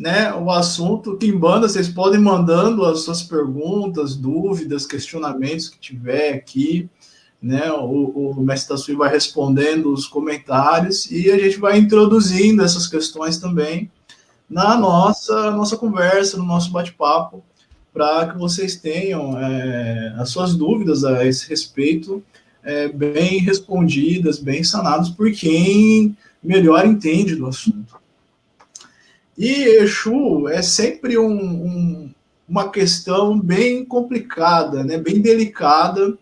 né, o assunto. Kimbanda, vocês podem mandando as suas perguntas, dúvidas, questionamentos que tiver aqui, né? O mestre Tassui vai respondendo os comentários e a gente vai introduzindo essas questões também na nossa conversa, no nosso bate-papo, para que vocês tenham as suas dúvidas a esse respeito bem respondidas, bem sanadas por quem melhor entende do assunto. E Exu é sempre uma questão bem complicada, né, bem delicada,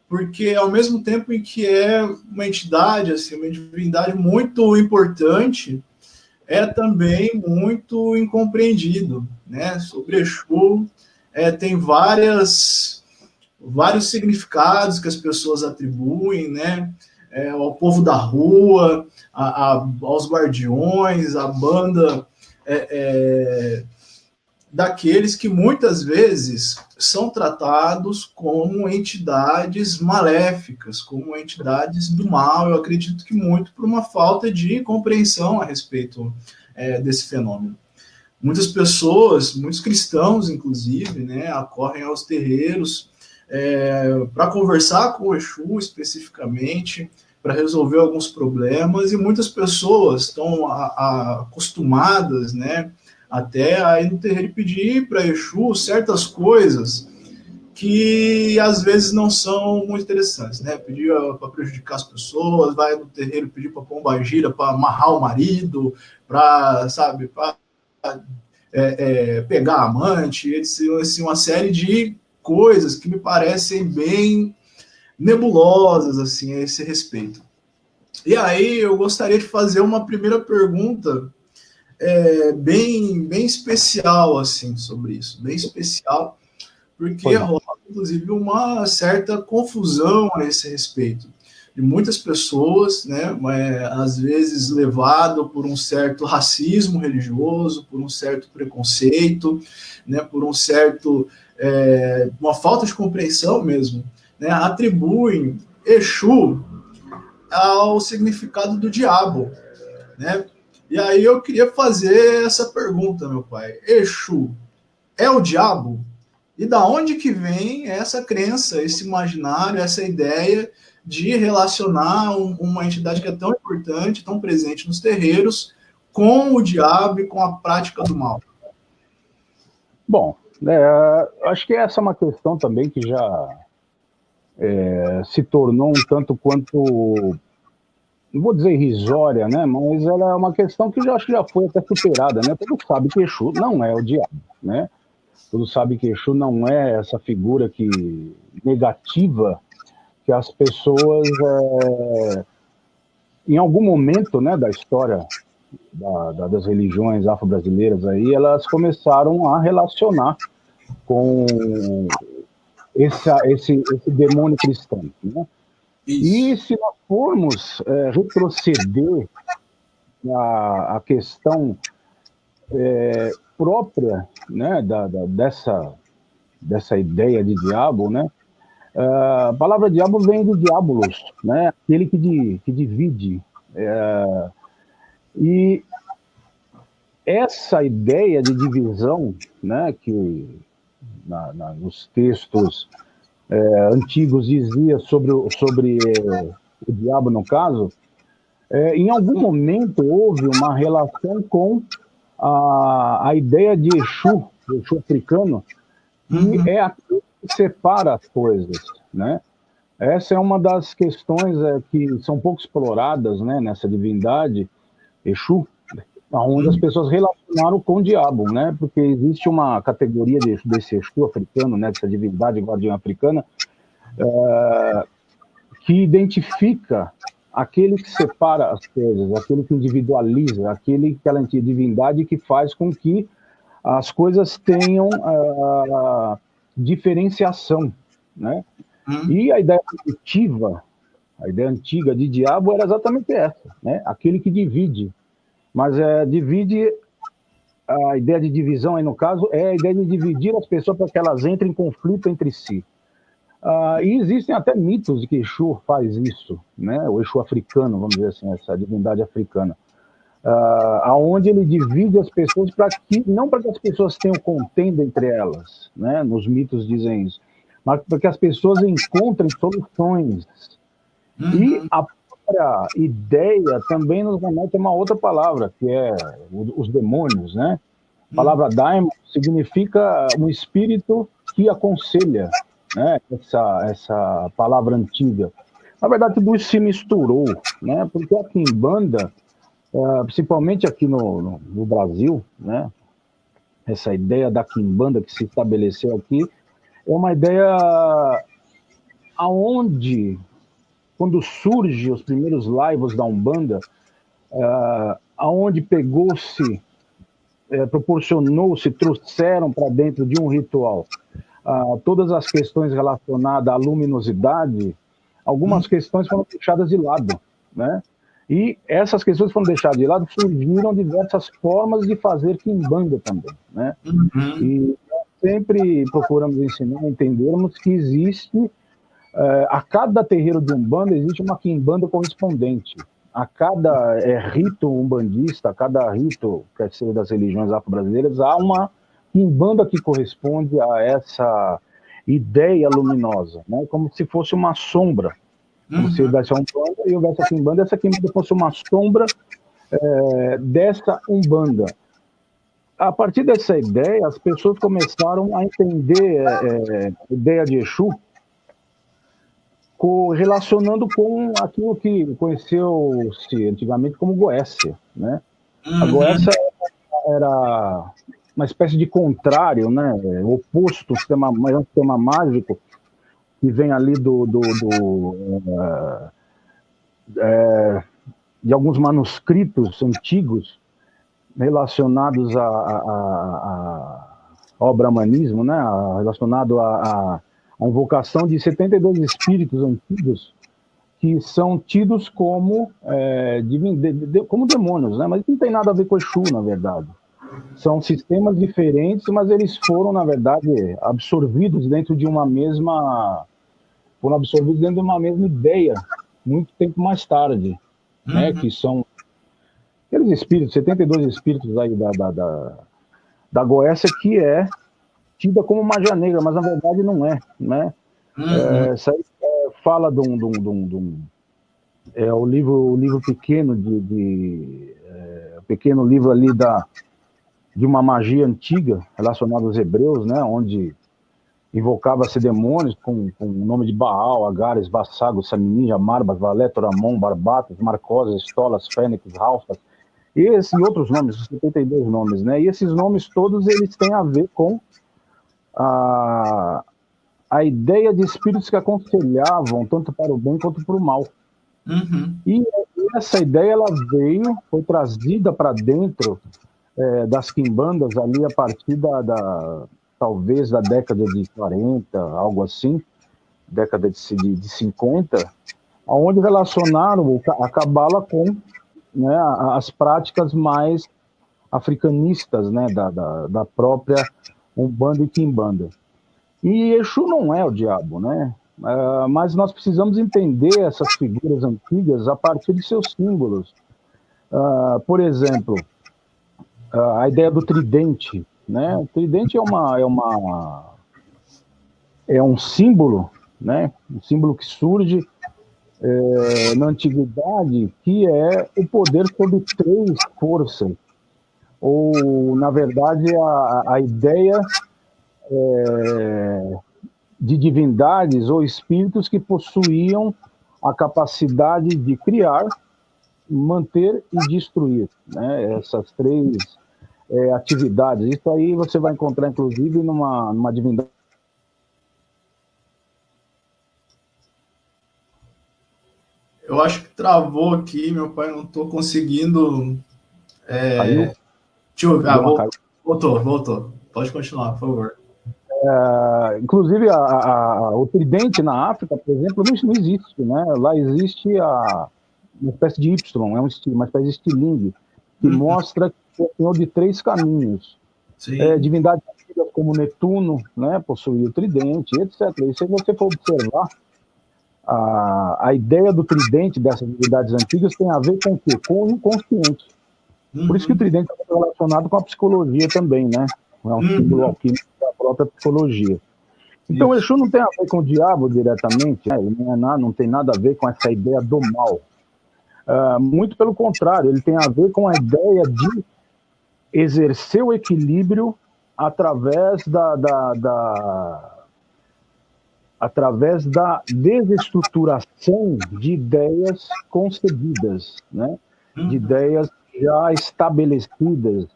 porque ao mesmo tempo em que é uma entidade, assim, uma divindade muito importante, é também muito incompreendido, né? Sobre Exu tem vários significados que as pessoas atribuem, né? Ao povo da rua, aos guardiões, à banda daqueles que muitas vezes são tratados como entidades maléficas, como entidades do mal. Eu acredito que muito por uma falta de compreensão a respeito desse fenômeno. Muitas pessoas, muitos cristãos, inclusive, né, acorrem aos terreiros para conversar com o Exu especificamente, para resolver alguns problemas, e muitas pessoas estão acostumadas, né, até aí no terreiro pedir para Exu certas coisas que às vezes não são muito interessantes, né? Pedir para prejudicar as pessoas, vai no terreiro pedir para pombagira, para amarrar o marido, para, sabe, para pegar a amante, assim, uma série de coisas que me parecem bem nebulosas assim, a esse respeito. E aí eu gostaria de fazer uma primeira pergunta bem especial assim sobre isso, bem especial, porque rola inclusive uma certa confusão a esse respeito de muitas pessoas, né, às vezes levado por um certo racismo religioso, por um certo preconceito, né, por um certo uma falta de compreensão mesmo, né, atribuem Exu ao significado do diabo, né? E aí eu queria fazer essa pergunta, meu pai. Exu é o diabo? E da onde que vem essa crença, esse imaginário, essa ideia de relacionar uma entidade que é tão importante, tão presente nos terreiros, com o diabo e com a prática do mal? Bom, acho que essa é uma questão também que já se tornou um tanto quanto, não vou dizer irrisória, né? Mas ela é uma questão que acho que já foi até superada, né? Todo mundo sabe que Exu não é o diabo, né? Todos sabem que Exu não é essa figura negativa que as pessoas, em algum momento, né, da história das religiões afro-brasileiras aí, elas começaram a relacionar com esse demônio cristão, né? E se nós formos retroceder à questão própria, né, dessa ideia de diabo, né? A palavra diabo vem do diabolos, né? Aquele que divide. E essa ideia de divisão, né, que nos textos antigos dizia sobre o diabo, no caso, em algum momento houve uma relação com a ideia de Exu, o Exu africano, que é aquilo que separa as coisas, né? Essa é uma das questões que são pouco exploradas, né, nessa divindade, Exu, onde as pessoas relacionaram com o diabo, né? Porque existe uma categoria desse Exu africano, né, dessa divindade guardiã africana, que identifica aquele que separa as coisas, aquele que individualiza, aquela divindade que faz com que as coisas tenham diferenciação, né? E a ideia primitiva, a ideia antiga de diabo era exatamente essa, né? Aquele que divide. Mas divide, a ideia de divisão aí no caso é a ideia de dividir as pessoas para que elas entrem em conflito entre si. E existem até mitos de que Exu faz isso, né? O Exu africano, vamos dizer assim, essa divindade africana. aonde ele divide as pessoas não para que as pessoas tenham contenda entre elas, né? Nos mitos dizem isso, mas para que as pessoas encontrem soluções. E a própria ideia também nos remete a uma outra palavra, que é os demônios, né? A palavra daimon significa um espírito que aconselha, né? Essa palavra antiga. Na verdade, tudo isso se misturou, né? Porque a Quimbanda, principalmente aqui no Brasil, né? Essa ideia da Quimbanda que se estabeleceu aqui é uma ideia aonde, quando surge os primeiros laivos da Umbanda, aonde pegou-se, proporcionou-se, trouxeram para dentro de um ritual todas as questões relacionadas à luminosidade, algumas questões foram deixadas de lado, né? E essas questões foram deixadas de lado, surgiram diversas formas de fazer Quimbanda também, né? E sempre procuramos ensinar, entendermos que existe, a cada terreiro de Umbanda existe uma Quimbanda correspondente. A cada rito umbandista, a cada rito, quer ser das religiões afro-brasileiras, há uma Quimbanda que corresponde a essa ideia luminosa, né? Como se fosse uma sombra. Como se houvesse a Umbanda e houvesse a Quimbanda, essa Quimbanda fosse uma sombra dessa Umbanda. A partir dessa ideia, as pessoas começaram a entender a ideia de Exu, relacionando com aquilo que conheceu-se antigamente como Goécia, né? A Goécia era uma espécie de contrário, né? Oposto, um sistema mágico que vem ali de alguns manuscritos antigos relacionados ao brahmanismo, né? Relacionado à invocação de 72 espíritos antigos que são tidos como demônios, né? Mas não tem nada a ver com Exu, na verdade. São sistemas diferentes, mas eles foram, na verdade, absorvidos dentro de uma mesma ideia, muito tempo mais tarde, né? Que são aqueles espíritos, 72 espíritos aí da Goécia, que é tida como magia negra, mas na verdade não é, né? Essa aí fala de o livro pequeno pequeno livro ali de uma magia antiga relacionada aos hebreus, né? Onde invocava-se demônios com o nome de Baal, Agares, Bassago, Saminija, Marbas, Valétor, Amon, Barbatas, Marcosas, Estolas, Fênix, Ralfas, e outros nomes, 72 nomes, né? E esses nomes todos, eles têm a ver com a ideia de espíritos que aconselhavam tanto para o bem quanto para o mal. E essa ideia, ela foi trazida para dentro das Quimbandas ali a partir talvez da década de 40, algo assim, década de 50, onde relacionaram a Cabala com, né, as práticas mais africanistas, né, da própria Umbanda e Quimbanda. E Exu não é o diabo, né? Mas nós precisamos entender essas figuras antigas a partir de seus símbolos. Por exemplo, a ideia do tridente, né? O tridente é um símbolo, né? Um símbolo que surge na antiguidade, que é o poder sobre 3 forças, ou na verdade a ideia de divindades ou espíritos que possuíam a capacidade de criar, manter e destruir, né? Essas 3 atividades. Isso aí você vai encontrar, inclusive, numa divindade. Eu acho que travou aqui, meu pai, não estou conseguindo. Caiu? Voltou. Pode continuar, por favor. Inclusive, o tridente na África, por exemplo, não existe, né? Lá existe uma espécie de Y, uma espécie de estilingue, que mostra que é o senhor de 3 caminhos. Divindades antigas como Netuno, né, possuía o tridente, etc. E se você for observar, a ideia do tridente dessas divindades antigas tem a ver com o quê? Com o inconsciente. Por isso que o tridente está relacionado com a psicologia também, né? É um símbolo alquímico da própria psicologia. Então, o Exu não tem a ver com o diabo diretamente, né? Ele não tem nada a ver com essa ideia do mal. Muito pelo contrário, ele tem a ver com a ideia de exercer o equilíbrio através através da desestruturação de ideias concebidas, né? De ideias já estabelecidas,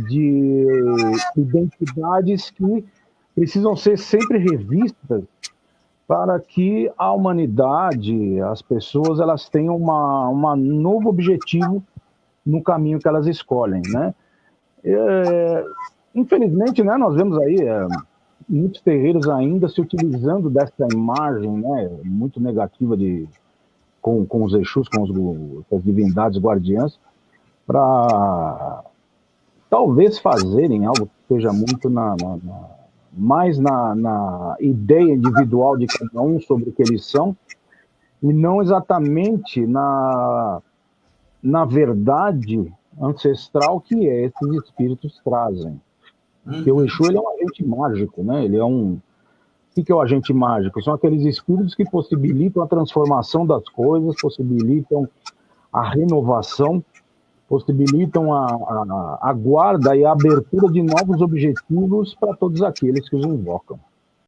de identidades que precisam ser sempre revistas para que a humanidade, as pessoas, elas tenham um novo objetivo no caminho que elas escolhem, né? Infelizmente, né, nós vemos aí muitos terreiros ainda se utilizando dessa imagem, né, muito negativa com os Exus, com as divindades guardiãs, para talvez fazerem algo que seja muito mais na ideia individual de cada um sobre o que eles são, e não exatamente na verdade ancestral que esses espíritos trazem. Porque o Exu, ele é um agente mágico, né? Ele é o que é o agente mágico? São aqueles espíritos que possibilitam a transformação das coisas, possibilitam a renovação, possibilitam a guarda e a abertura de novos objetivos para todos aqueles que os invocam.